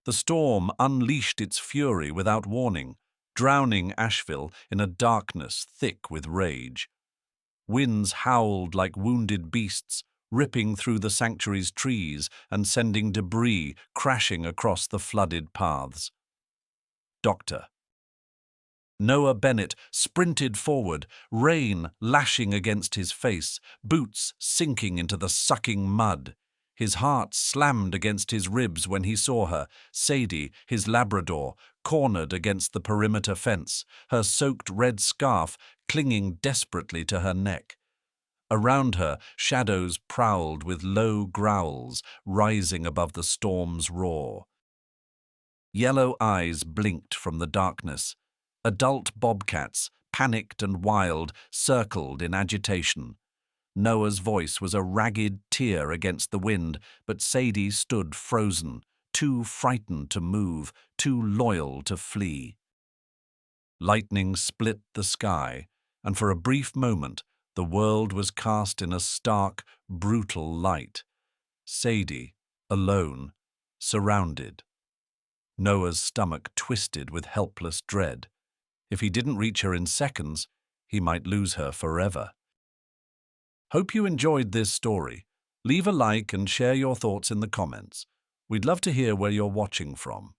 The storm unleashed its fury without warning, drowning Asheville in a darkness thick with rage. Winds howled like wounded beasts, ripping through the sanctuary's trees and sending debris crashing across the flooded paths. Doctor. Noah Bennett sprinted forward, rain lashing against his face, boots sinking into the sucking mud. His heart slammed against his ribs when he saw her, Sadie, his Labrador, cornered against the perimeter fence, her soaked red scarf clinging desperately to her neck. Around her, shadows prowled with low growls, rising above the storm's roar. Yellow eyes blinked from the darkness. Adult bobcats, panicked and wild, circled in agitation. Noah's voice was a ragged tear against the wind, but Sadie stood frozen, too frightened to move, too loyal to flee. Lightning split the sky, and for a brief moment the world was cast in a stark, brutal light. Sadie, alone, surrounded. Noah's stomach twisted with helpless dread. If he didn't reach her in seconds, he might lose her forever. Hope you enjoyed this story. Leave a like and share your thoughts in the comments. We'd love to hear where you're watching from.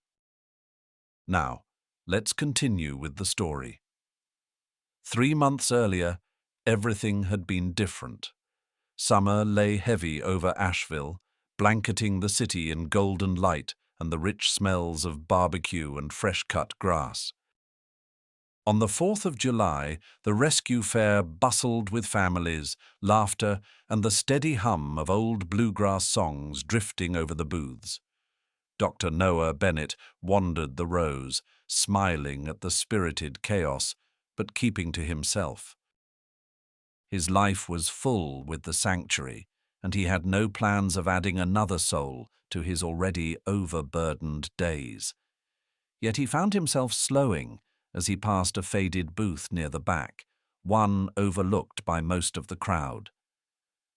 Now, let's continue with the story. 3 months earlier, everything had been different. Summer lay heavy over Asheville, blanketing the city in golden light and the rich smells of barbecue and fresh-cut grass. On the 4th of July, the rescue fair bustled with families, laughter, and the steady hum of old bluegrass songs drifting over the booths. Dr. Noah Bennett wandered the rows, smiling at the spirited chaos, but keeping to himself. His life was full with the sanctuary, and he had no plans of adding another soul to his already overburdened days. Yet he found himself slowing as he passed a faded booth near the back, one overlooked by most of the crowd.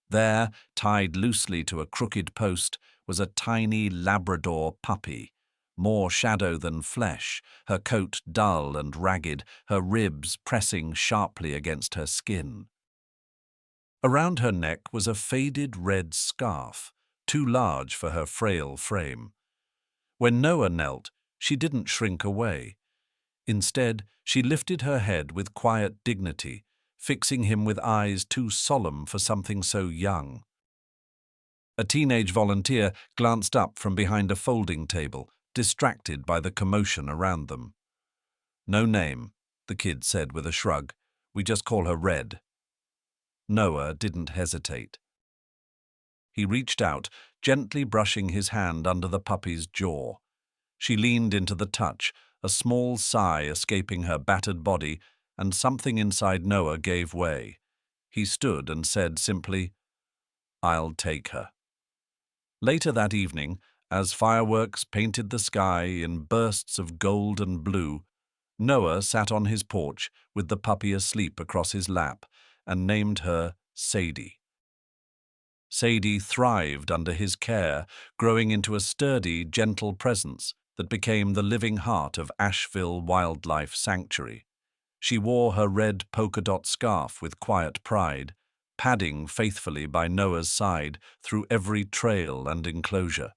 There, tied loosely to a crooked post, was a tiny Labrador puppy, more shadow than flesh, her coat dull and ragged, her ribs pressing sharply against her skin. Around her neck was a faded red scarf, too large for her frail frame. When Noah knelt, she didn't shrink away. Instead, she lifted her head with quiet dignity, fixing him with eyes too solemn for something so young. A teenage volunteer glanced up from behind a folding table, distracted by the commotion around them. "No name," the kid said with a shrug. "We just call her Red." Noah didn't hesitate. He reached out, gently brushing his hand under the puppy's jaw. She leaned into the touch, a small sigh escaping her battered body, and something inside Noah gave way. He stood and said simply, "I'll take her." Later that evening, as fireworks painted the sky in bursts of gold and blue, Noah sat on his porch with the puppy asleep across his lap and named her Sadie. Sadie thrived under his care, growing into a sturdy, gentle presence that became the living heart of Asheville Wildlife Sanctuary. She wore her red polka-dot scarf with quiet pride, padding faithfully by Noah's side through every trail and enclosure.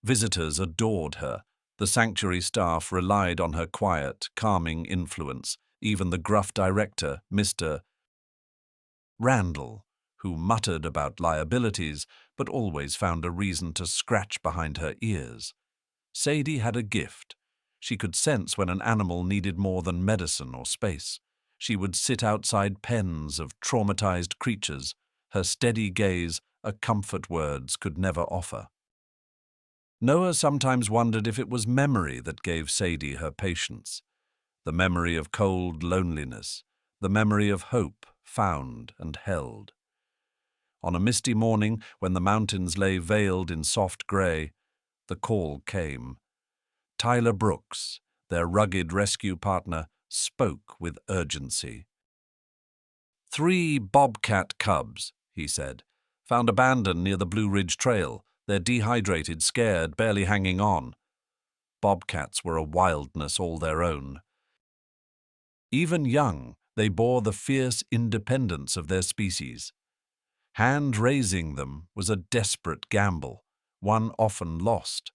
Visitors adored her. The sanctuary staff relied on her quiet, calming influence. Even the gruff director, Mr. Randall, who muttered about liabilities but always found a reason to scratch behind her ears. Sadie had a gift. She could sense when an animal needed more than medicine or space. She would sit outside pens of traumatized creatures, her steady gaze a comfort words could never offer. Noah sometimes wondered if it was memory that gave Sadie her patience. The memory of cold loneliness, the memory of hope found and held. On a misty morning, when the mountains lay veiled in soft grey, the call came. Tyler Brooks, their rugged rescue partner, spoke with urgency. 3 bobcat cubs, he said, found abandoned near the Blue Ridge Trail. They're dehydrated, scared, barely hanging on. bobcats were a wildness all their own. Even young, they bore the fierce independence of their species. Hand-raising them was a desperate gamble, one often lost.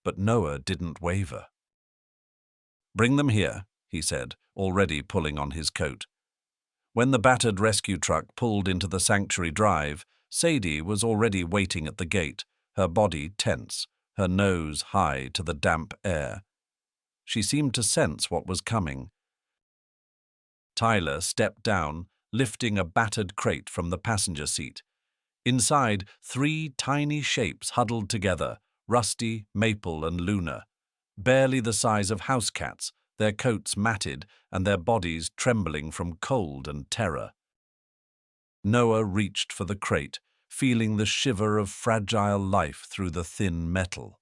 But Noah didn't waver. "Bring them here," he said, already pulling on his coat. When the battered rescue truck pulled into the sanctuary drive, Sadie was already waiting at the gate, her body tense, her nose high to the damp air. She seemed to sense what was coming. Tyler stepped down, lifting a battered crate from the passenger seat. Inside, 3 tiny shapes huddled together, Rusty, Maple, and Luna. Barely the size of house cats, their coats matted and their bodies trembling from cold and terror. Noah reached for the crate, feeling the shiver of fragile life through the thin metal.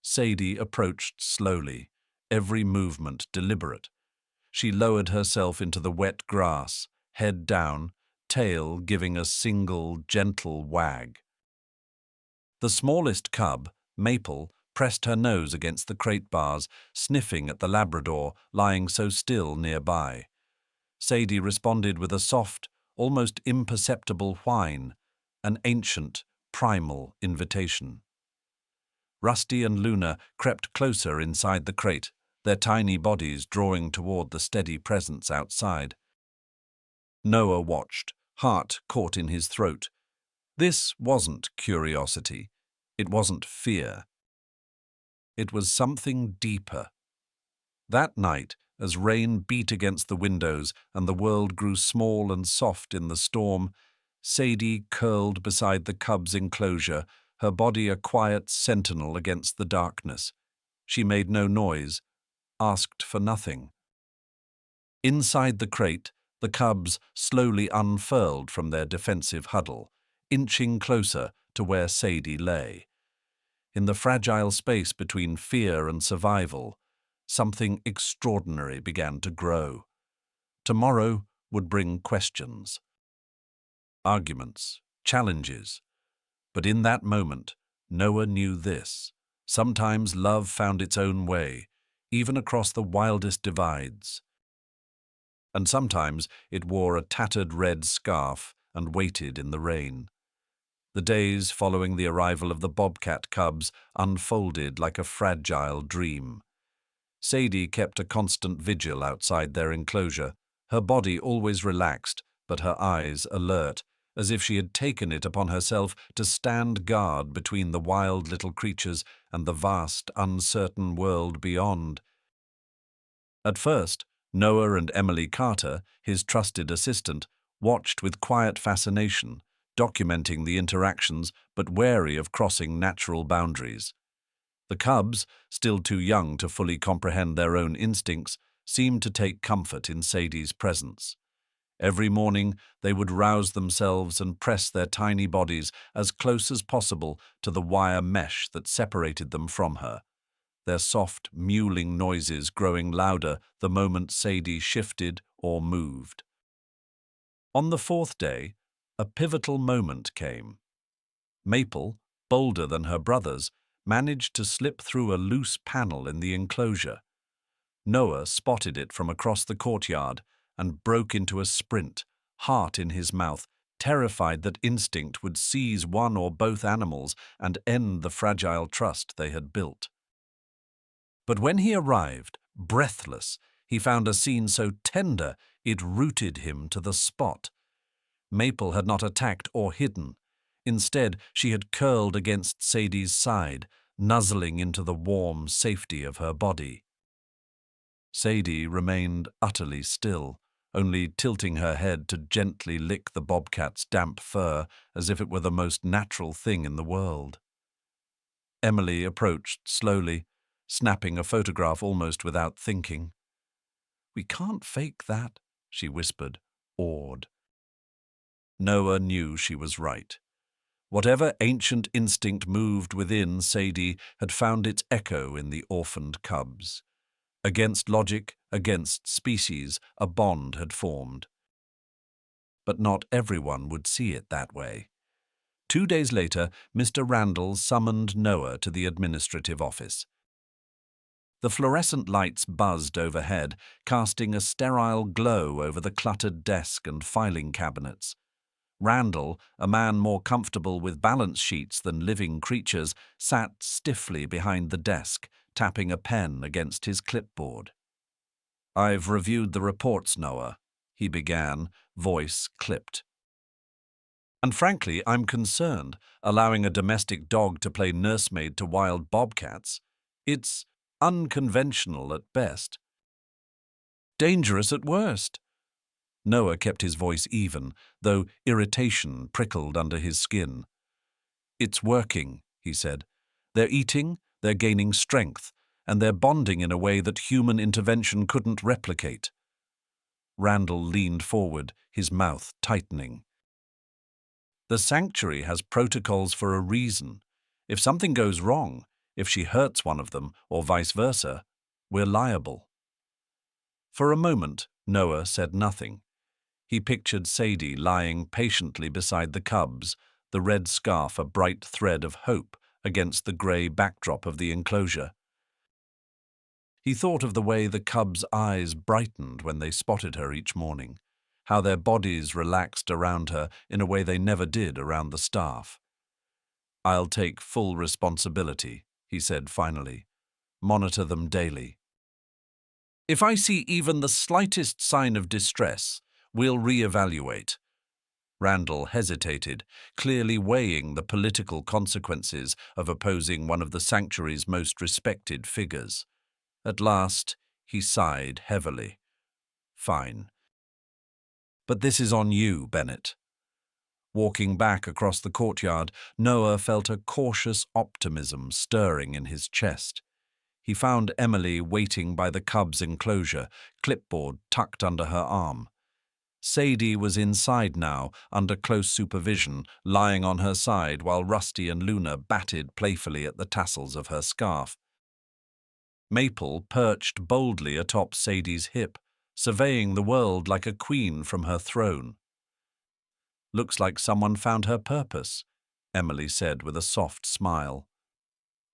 Sadie approached slowly, every movement deliberate. She lowered herself into the wet grass, head down, tail giving a single, gentle wag. The smallest cub, Maple, pressed her nose against the crate bars, sniffing at the Labrador lying so still nearby. Sadie responded with a soft, almost imperceptible whine, an ancient, primal invitation. Rusty and Luna crept closer inside the crate, their tiny bodies drawing toward the steady presence outside. Noah watched, heart caught in his throat. This wasn't curiosity. It wasn't fear. It was something deeper. That night, as rain beat against the windows and the world grew small and soft in the storm, Sadie curled beside the cub's enclosure, her body a quiet sentinel against the darkness. She made no noise, asked for nothing. Inside the crate, the cubs slowly unfurled from their defensive huddle, inching closer to where Sadie lay. In the fragile space between fear and survival, something extraordinary began to grow. Tomorrow would bring questions, arguments, challenges. But in that moment, Noah knew this. Sometimes love found its own way, even across the wildest divides. And sometimes it wore a tattered red scarf and waited in the rain. The days following the arrival of the bobcat cubs unfolded like a fragile dream. Sadie kept a constant vigil outside their enclosure, her body always relaxed, but her eyes alert, as if she had taken it upon herself to stand guard between the wild little creatures and the vast, uncertain world beyond. At first, Noah and Emily Carter, his trusted assistant, watched with quiet fascination, documenting the interactions but wary of crossing natural boundaries. The cubs, still too young to fully comprehend their own instincts, seemed to take comfort in Sadie's presence. Every morning they would rouse themselves and press their tiny bodies as close as possible to the wire mesh that separated them from her, their soft, mewling noises growing louder the moment Sadie shifted or moved. On the 4th day, a pivotal moment came. Maple, bolder than her brothers, managed to slip through a loose panel in the enclosure. Noah spotted it from across the courtyard and broke into a sprint, heart in his mouth, terrified that instinct would seize one or both animals and end the fragile trust they had built. But when he arrived, breathless, he found a scene so tender it rooted him to the spot. Maple had not attacked or hidden. Instead, she had curled against Sadie's side, nuzzling into the warm safety of her body. Sadie remained utterly still, only tilting her head to gently lick the bobcat's damp fur as if it were the most natural thing in the world. Emily approached slowly, snapping a photograph almost without thinking. "We can't fake that," she whispered, awed. Noah knew she was right. Whatever ancient instinct moved within Sadie had found its echo in the orphaned cubs. Against logic, against species, a bond had formed. But not everyone would see it that way. 2 days later, Mr. Randall summoned Noah to the administrative office. The fluorescent lights buzzed overhead, casting a sterile glow over the cluttered desk and filing cabinets. Randall, a man more comfortable with balance sheets than living creatures, sat stiffly behind the desk, tapping a pen against his clipboard. "I've reviewed the reports, Noah," he began, voice clipped. "And frankly, I'm concerned, allowing a domestic dog to play nursemaid to wild bobcats. It's unconventional at best. Dangerous at worst." Noah kept his voice even, though irritation prickled under his skin. "It's working," he said. "They're eating, they're gaining strength, and they're bonding in a way that human intervention couldn't replicate." Randall leaned forward, his mouth tightening. "The sanctuary has protocols for a reason. If something goes wrong, if she hurts one of them, or vice versa, we're liable." For a moment, Noah said nothing. He pictured Sadie lying patiently beside the cubs, the red scarf a bright thread of hope against the grey backdrop of the enclosure. He thought of the way the cubs' eyes brightened when they spotted her each morning, how their bodies relaxed around her in a way they never did around the staff. "I'll take full responsibility," he said finally. "Monitor them daily. If I see even the slightest sign of distress, we'll reevaluate." Randall hesitated, clearly weighing the political consequences of opposing one of the sanctuary's most respected figures. At last, he sighed heavily. "Fine. But this is on you, Bennett." Walking back across the courtyard, Noah felt a cautious optimism stirring in his chest. He found Emily waiting by the cub's enclosure, clipboard tucked under her arm. Sadie was inside now, under close supervision, lying on her side while Rusty and Luna batted playfully at the tassels of her scarf. Maple perched boldly atop Sadie's hip, surveying the world like a queen from her throne. "Looks like someone found her purpose," Emily said with a soft smile.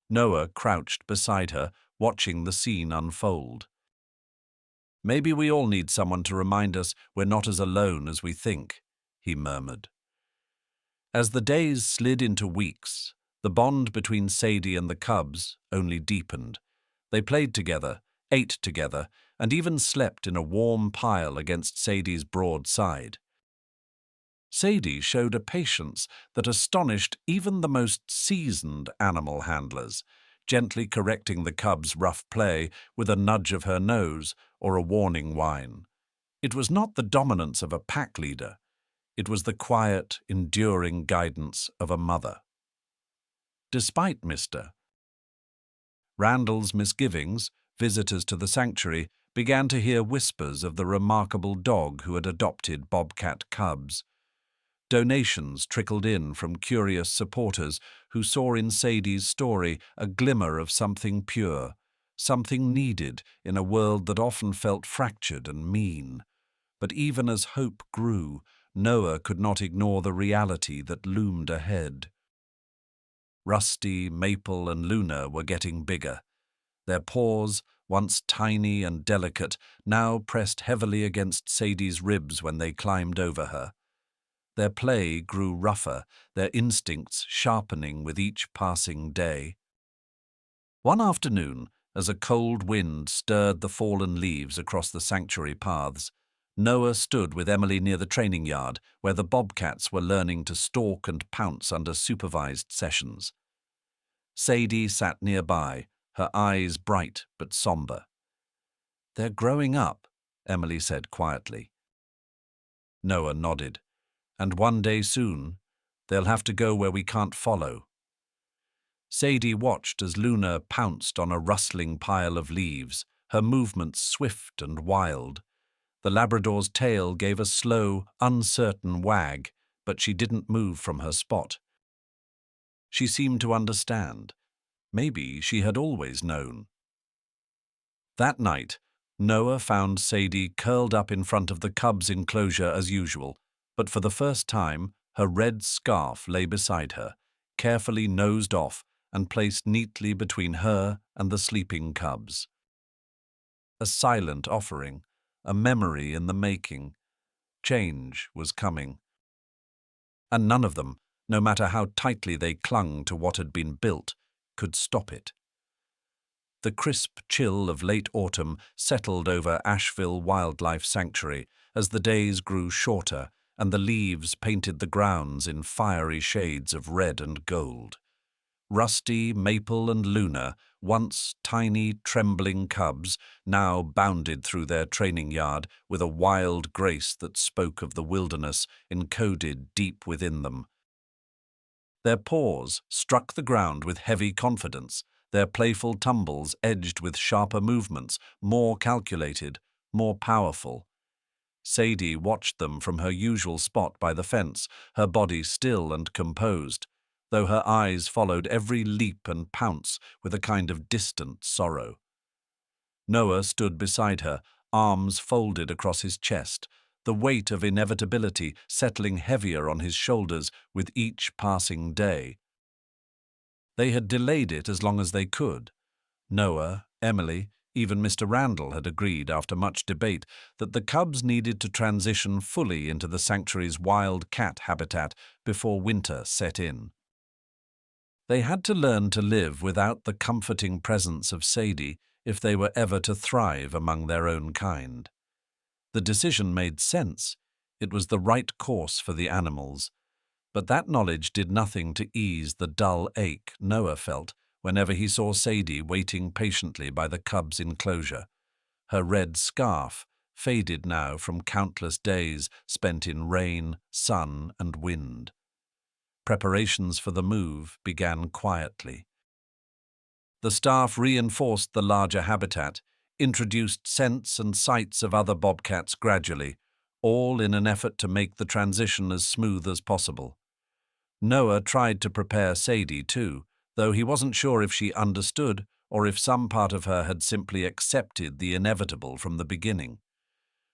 Noah crouched beside her, watching the scene unfold. "Maybe we all need someone to remind us we're not as alone as we think," he murmured. As the days slid into weeks, the bond between Sadie and the cubs only deepened. They played together, ate together, and even slept in a warm pile against Sadie's broad side. Sadie showed a patience that astonished even the most seasoned animal handlers, gently correcting the cub's rough play with a nudge of her nose or a warning whine. It was not the dominance of a pack leader. It was the quiet, enduring guidance of a mother. Despite Mr. Randall's misgivings, visitors to the sanctuary began to hear whispers of the remarkable dog who had adopted bobcat cubs. Donations trickled in from curious supporters who saw in Sadie's story a glimmer of something pure, something needed in a world that often felt fractured and mean. But even as hope grew, Noah could not ignore the reality that loomed ahead. Rusty, Maple, and Luna were getting bigger. Their paws, once tiny and delicate, now pressed heavily against Sadie's ribs when they climbed over her. Their play grew rougher, their instincts sharpening with each passing day. One afternoon, as a cold wind stirred the fallen leaves across the sanctuary paths, Noah stood with Emily near the training yard where the bobcats were learning to stalk and pounce under supervised sessions. Sadie sat nearby, her eyes bright but somber. "They're growing up," Emily said quietly. Noah nodded. "And one day soon, they'll have to go where we can't follow." Sadie watched as Luna pounced on a rustling pile of leaves, her movements swift and wild. The Labrador's tail gave a slow, uncertain wag, but she didn't move from her spot. She seemed to understand. Maybe she had always known. That night, Noah found Sadie curled up in front of the cub's enclosure as usual, but for the first time, her red scarf lay beside her, carefully nosed off and placed neatly between her and the sleeping cubs. a silent offering, a memory in the making. Change was coming. And none of them, no matter how tightly they clung to what had been built, could stop it. The crisp chill of late autumn settled over Asheville Wildlife Sanctuary as the days grew shorter and the leaves painted the grounds in fiery shades of red and gold. Rusty, Maple, and Luna, once tiny, trembling cubs, now bounded through their training yard with a wild grace that spoke of the wilderness encoded deep within them. Their paws struck the ground with heavy confidence, their playful tumbles edged with sharper movements, more calculated, more powerful. Sadie watched them from her usual spot by the fence, her body still and composed, though her eyes followed every leap and pounce with a kind of distant sorrow. Noah stood beside her, arms folded across his chest, the weight of inevitability settling heavier on his shoulders with each passing day. They had delayed it as long as they could. Noah, Emily, even Mr. Randall had agreed after much debate that the cubs needed to transition fully into the sanctuary's wild cat habitat before winter set in. They had to learn to live without the comforting presence of Sadie if they were ever to thrive among their own kind. The decision made sense. It was the right course for the animals. But that knowledge did nothing to ease the dull ache Noah felt whenever he saw Sadie waiting patiently by the cub's enclosure. Her red scarf, faded now from countless days spent in rain, sun, and wind. Preparations for the move began quietly. The staff reinforced the larger habitat, introduced scents and sights of other bobcats gradually, all in an effort to make the transition as smooth as possible. Noah tried to prepare Sadie too, though he wasn't sure if she understood or if some part of her had simply accepted the inevitable from the beginning.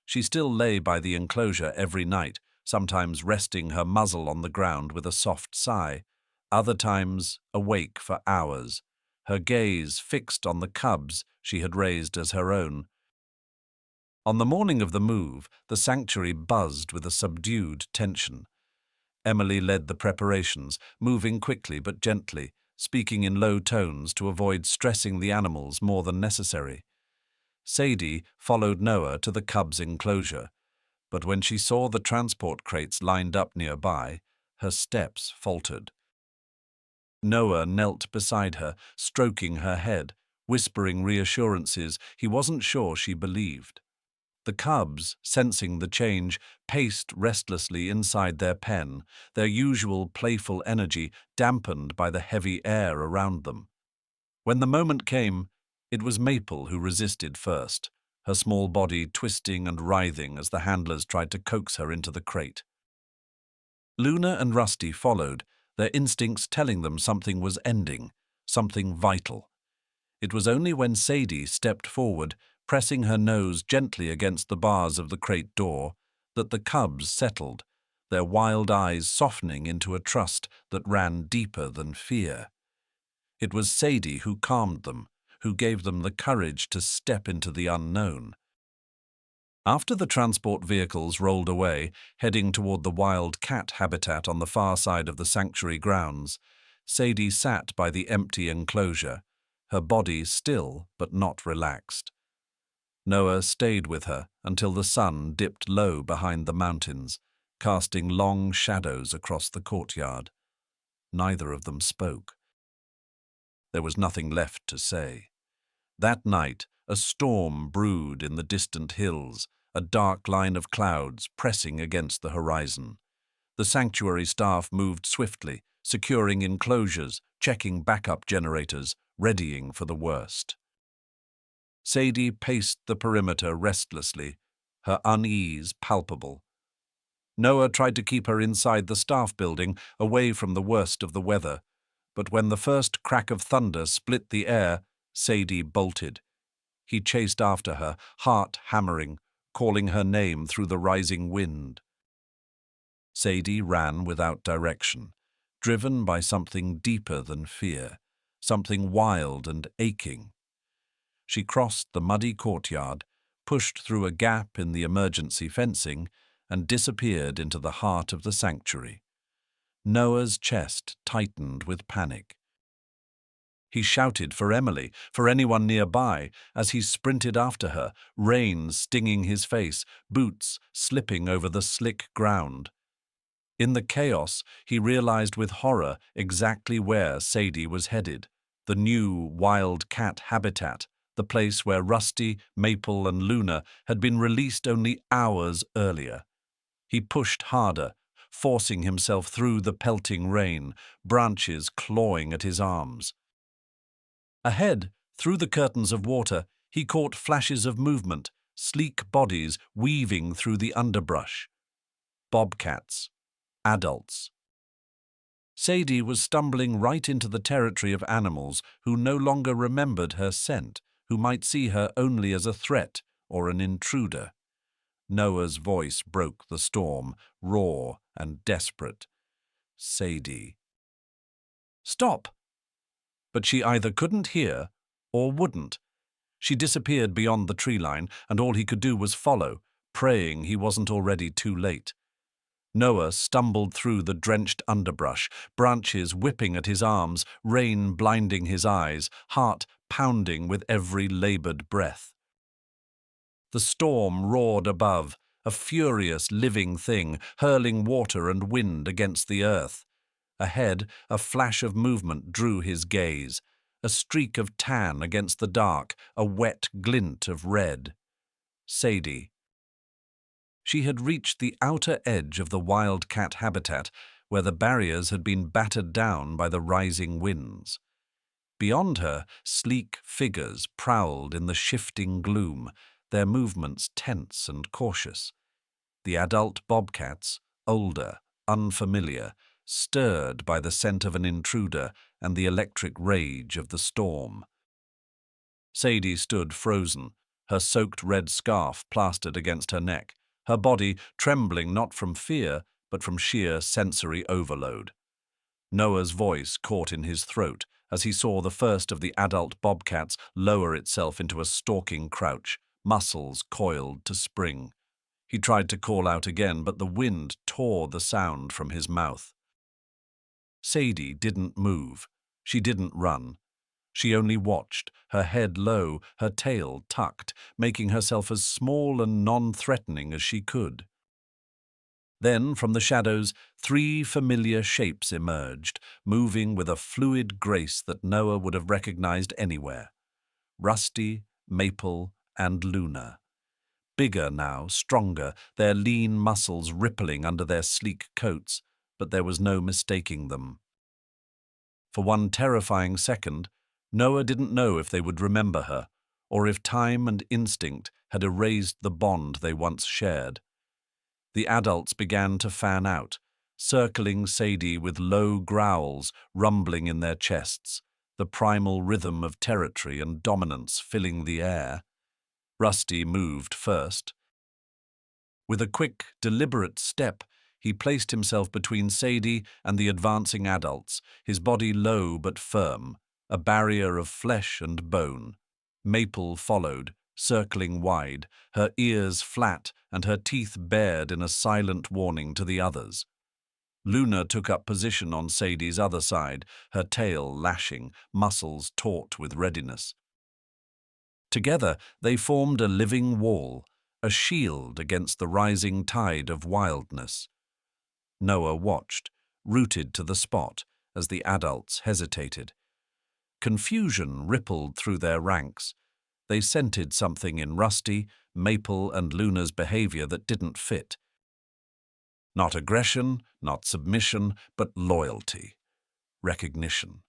She still lay by the enclosure every night, sometimes resting her muzzle on the ground with a soft sigh, other times awake for hours, her gaze fixed on the cubs she had raised as her own. On the morning of the move, the sanctuary buzzed with a subdued tension. Emily led the preparations, moving quickly but gently, speaking in low tones to avoid stressing the animals more than necessary. Sadie followed Noah to the cubs' enclosure, but when she saw the transport crates lined up nearby, her steps faltered. Noah knelt beside her, stroking her head, whispering reassurances he wasn't sure she believed. The cubs, sensing the change, paced restlessly inside their pen, their usual playful energy dampened by the heavy air around them. When the moment came, it was Maple who resisted first, her small body twisting and writhing as the handlers tried to coax her into the crate. Luna and Rusty followed, their instincts telling them something was ending, something vital. It was only when Sadie stepped forward, pressing her nose gently against the bars of the crate door, that the cubs settled, their wild eyes softening into a trust that ran deeper than fear. It was Sadie who calmed them, who gave them the courage to step into the unknown. After the transport vehicles rolled away, heading toward the wild cat habitat on the far side of the sanctuary grounds, Sadie sat by the empty enclosure, her body still but not relaxed. Noah stayed with her until the sun dipped low behind the mountains, casting long shadows across the courtyard. Neither of them spoke. There was nothing left to say. That night, a storm brewed in the distant hills, a dark line of clouds pressing against the horizon. The sanctuary staff moved swiftly, securing enclosures, checking backup generators, readying for the worst. Sadie paced the perimeter restlessly, her unease palpable. Noah tried to keep her inside the staff building, away from the worst of the weather, but when the first crack of thunder split the air, Sadie bolted. He chased after her, heart hammering, calling her name through the rising wind. Sadie ran without direction, driven by something deeper than fear, something wild and aching. She crossed the muddy courtyard, pushed through a gap in the emergency fencing, and disappeared into the heart of the sanctuary. Noah's chest tightened with panic. He shouted for Emily, for anyone nearby, as he sprinted after her, rain stinging his face, boots slipping over the slick ground. In the chaos, he realized with horror exactly where Sadie was headed: the new wild cat habitat, the place where Rusty, Maple, and Luna had been released only hours earlier. He pushed harder, forcing himself through the pelting rain, branches clawing at his arms. Ahead, through the curtains of water, he caught flashes of movement, sleek bodies weaving through the underbrush. Bobcats. Adults. Sadie was stumbling right into the territory of animals who no longer remembered her scent, who might see her only as a threat or an intruder. Noah's voice broke the storm, raw and desperate. Sadie. Stop! But she either couldn't hear or wouldn't. She disappeared beyond the tree line, and all he could do was follow, praying he wasn't already too late. Noah stumbled through the drenched underbrush, branches whipping at his arms, rain blinding his eyes, heart pounding with every labored breath. The storm roared above, a furious living thing, hurling water and wind against the earth. Ahead, a flash of movement drew his gaze, a streak of tan against the dark, a wet glint of red. Sadie. She had reached the outer edge of the wildcat habitat, where the barriers had been battered down by the rising winds. Beyond her, sleek figures prowled in the shifting gloom, their movements tense and cautious. The adult bobcats, older, unfamiliar, stirred by the scent of an intruder and the electric rage of the storm. Sadie stood frozen, her soaked red scarf plastered against her neck, her body trembling not from fear, but from sheer sensory overload. Noah's voice caught in his throat as he saw the first of the adult bobcats lower itself into a stalking crouch, muscles coiled to spring. He tried to call out again, but the wind tore the sound from his mouth. Sadie didn't move. She didn't run. She only watched, her head low, her tail tucked, making herself as small and non-threatening as she could. Then, from the shadows, 3 familiar shapes emerged, moving with a fluid grace that Noah would have recognized anywhere. Rusty, Maple, and Luna. Bigger now, stronger, their lean muscles rippling under their sleek coats, but there was no mistaking them. For one terrifying second, Noah didn't know if they would remember her, or if time and instinct had erased the bond they once shared. The adults began to fan out, circling Sadie with low growls rumbling in their chests, the primal rhythm of territory and dominance filling the air. Rusty moved first. With a quick, deliberate step, he placed himself between Sadie and the advancing adults, his body low but firm, a barrier of flesh and bone. Maple followed, circling wide, her ears flat and her teeth bared in a silent warning to the others. Luna took up position on Sadie's other side, her tail lashing, muscles taut with readiness. Together they formed a living wall, a shield against the rising tide of wildness. Noah watched, rooted to the spot, as the adults hesitated. Confusion rippled through their ranks. They scented something in Rusty, Maple, and Luna's behavior that didn't fit. Not aggression, not submission, but loyalty. Recognition.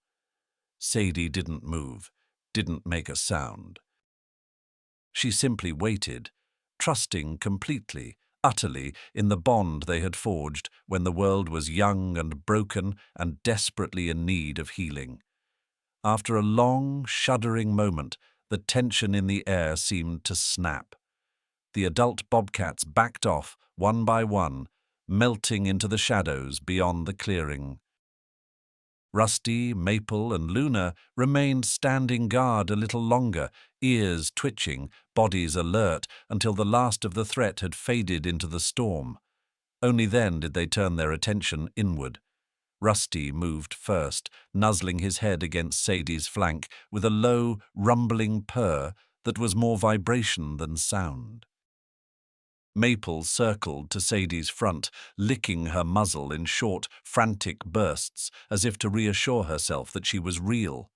Sadie didn't move, didn't make a sound. She simply waited, trusting completely, utterly, in the bond they had forged when the world was young and broken and desperately in need of healing. After a long, shuddering moment, the tension in the air seemed to snap. The adult bobcats backed off, one by one, melting into the shadows beyond the clearing. Rusty, Maple, and Luna remained standing guard a little longer, ears twitching, bodies alert, until the last of the threat had faded into the storm. Only then did they turn their attention inward. Rusty moved first, nuzzling his head against Sadie's flank with a low, rumbling purr that was more vibration than sound. Maple circled to Sadie's front, licking her muzzle in short, frantic bursts, as if to reassure herself that she was real.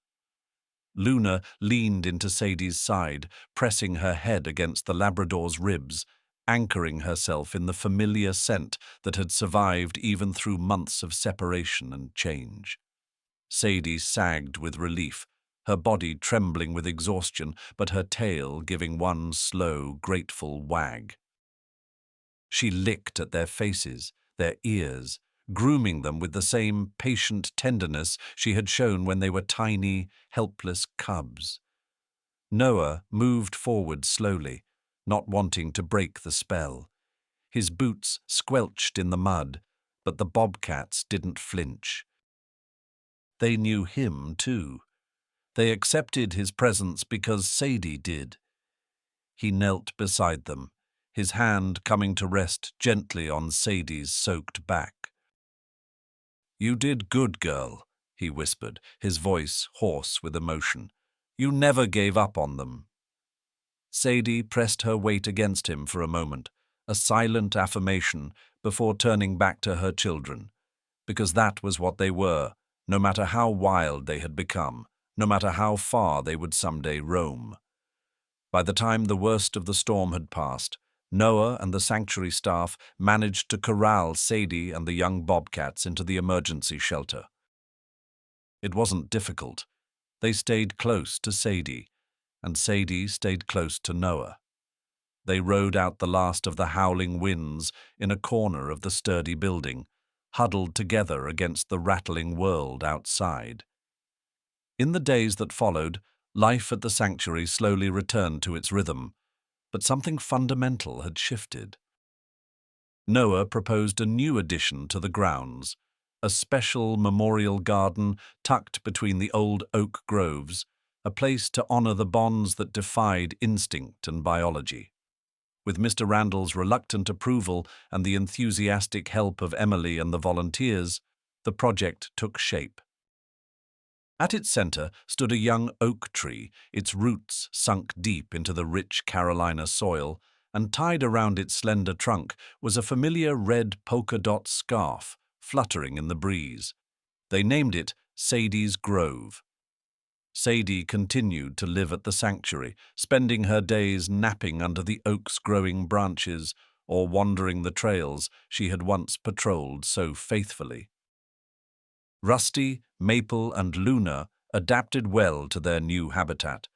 Luna leaned into Sadie's side, pressing her head against the Labrador's ribs, anchoring herself in the familiar scent that had survived even through months of separation and change. Sadie sagged with relief, her body trembling with exhaustion, but her tail giving one slow, grateful wag. She licked at their faces, their ears, grooming them with the same patient tenderness she had shown when they were tiny, helpless cubs. Noah moved forward slowly, not wanting to break the spell. His boots squelched in the mud, but the bobcats didn't flinch. They knew him, too. They accepted his presence because Sadie did. He knelt beside them, his hand coming to rest gently on Sadie's soaked back. "You did good, girl," he whispered, his voice hoarse with emotion. "You never gave up on them." Sadie pressed her weight against him for a moment, a silent affirmation before turning back to her children, because that was what they were, no matter how wild they had become, no matter how far they would someday roam. By the time the worst of the storm had passed, Noah and the sanctuary staff managed to corral Sadie and the young bobcats into the emergency shelter. It wasn't difficult. They stayed close to Sadie, and Sadie stayed close to Noah. They rode out the last of the howling winds in a corner of the sturdy building, huddled together against the rattling world outside. In the days that followed, life at the sanctuary slowly returned to its rhythm, but something fundamental had shifted. Noah proposed a new addition to the grounds, a special memorial garden tucked between the old oak groves, a place to honor the bonds that defied instinct and biology. With Mr. Randall's reluctant approval and the enthusiastic help of Emily and the volunteers, the project took shape. At its center stood a young oak tree, its roots sunk deep into the rich Carolina soil, and tied around its slender trunk was a familiar red polka-dot scarf, fluttering in the breeze. They named it Sadie's Grove. Sadie continued to live at the sanctuary, spending her days napping under the oak's growing branches or wandering the trails she had once patrolled so faithfully. Rusty, Maple, and Luna adapted well to their new habitat,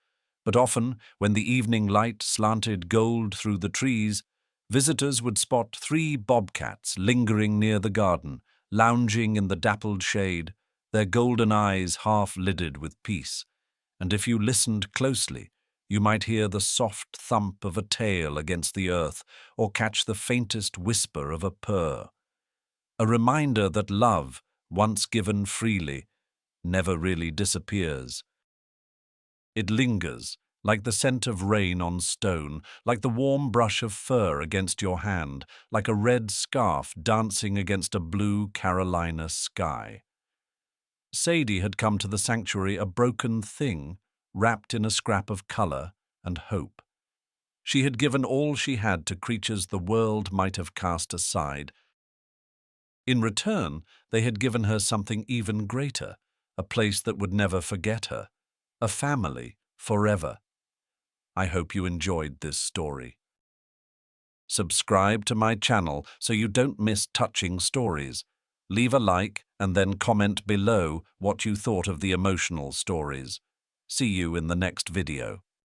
but often, when the evening light slanted gold through the trees, visitors would spot 3 bobcats lingering near the garden, lounging in the dappled shade, their golden eyes half-lidded with peace, and if you listened closely, you might hear the soft thump of a tail against the earth or catch the faintest whisper of a purr. A reminder that love, once given freely, never really disappears. It lingers, like the scent of rain on stone, like the warm brush of fur against your hand, like a red scarf dancing against a blue Carolina sky. Sadie had come to the sanctuary a broken thing, wrapped in a scrap of color and hope. She had given all she had to creatures the world might have cast aside. In return, they had given her something even greater, a place that would never forget her, a family forever. I hope you enjoyed this story. Subscribe to my channel so you don't miss touching stories. Leave a like and then comment below what you thought of the emotional stories. See you in the next video.